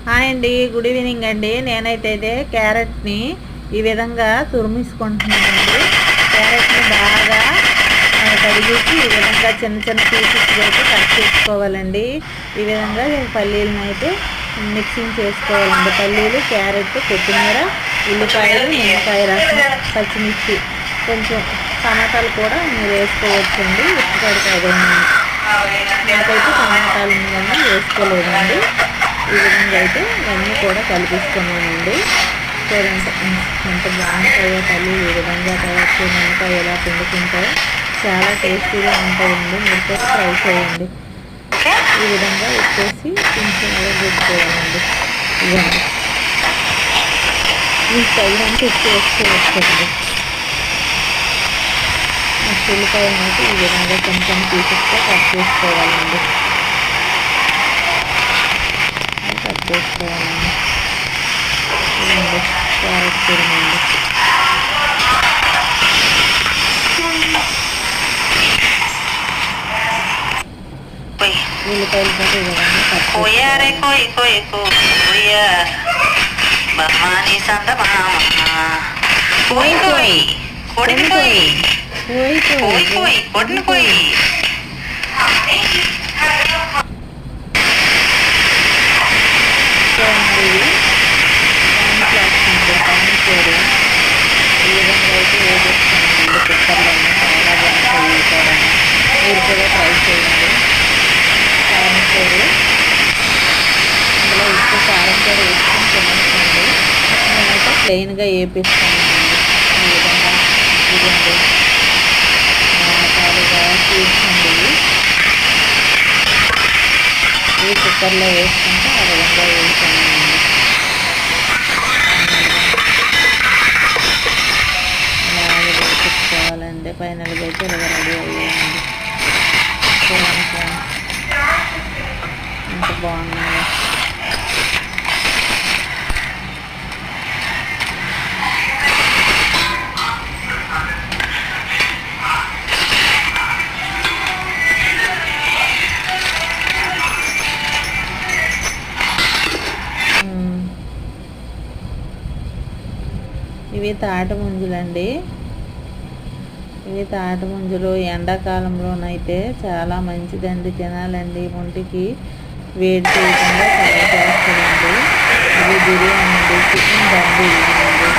Hi అండి, good evening అండి. నేనైతే క్యారెట్ని ఈ విధంగా తురిమేసుకుంటున్నానండి. క్యారెట్ని బాగా కడిగేసి ఈ విధంగా చిన్న చిన్న పీసెస్ అయితే కట్ చేసుకోవాలండి. ఈ విధంగా పల్లీలను అయితే మిక్సింగ్ చేసుకోవాలండి. పల్లీలు, క్యారెట్, కొత్తిమీర, ఉల్లిపాయలు, నిమ్మకాయ రసం, పచ్చిమిర్చి, కొంచెం టమాటాలు కూడా మీరు వేసుకోవచ్చండి. ఇష్టపడతాయి. నాకైతే టమాటాలు వేసుకోలేదండి. ఈ విధంగా అయితే ఇవన్నీ కూడా కలిపిస్తున్నానండి. చూడండి ఎంత బాగుంటాయో పల్లి ఈ విధంగా తయారు చేయడానికి ఎలా పిండుకుంటాయో చాలా టేస్టీగా ఉంటాయండి. మీరు కూడా ట్రై చేయండి. ఈ విధంగా వచ్చేసి కొంచెం పెట్టుకోవాలండి. ఇవన్నీ మీకు తగినంత వేసుకోవచ్చండి. ఉల్లిపాయలు అయితే ఈ విధంగా కొంచెం పీసెస్గా కట్ చేసుకోవాలండి. కట్ చేసుకోవాలండి. క్యారెట్ తురిమండి. ఉల్లిపాయలు కూడా ఈ విధంగా కట్ ఈ విధంగా అయితే వేసేస్తానండి. కుక్కర్లోనే చాలా బాగుంటాయి కూడా. మీరు కూడా ట్రై చేయండి. కారం కూర, అందులో ఉప్పు కారం కూర వేసుకొని తినచ్చండి. నేనైతే ప్లెయిన్గా వేపిస్తానండి. ఈ విధంగా ఇదండి చాలా తీర్చండి. ఇవి కుక్కర్లో వేసుకుంటే ఆ విధంగా వేస్తానండి. వేసుకోవాలండి. ఫైనల్గా అయితే ఇలా రెడీ అయ్యాయండి. ఎంత బాగున్నాయో. ఇవి తాటి ముంజులండి. ఇవి తాటి ముంజులు ఎండాకాలంలోనైతే చాలా మంచిదండి. తినాలండి. ఒంటికి వేడి చేయకుండా చాలా చేస్తుందండి. ఇది బిర్యానీ అండి. చికెన్ దమ్ బిర్యానీ అండి.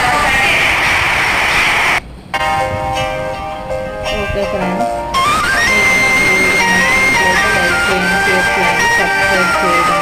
ఓకే ఫ్రెండ్స్, మీకు లైక్ చేయండి, షేర్ చేయండి, సబ్స్క్రైబ్ చేయండి.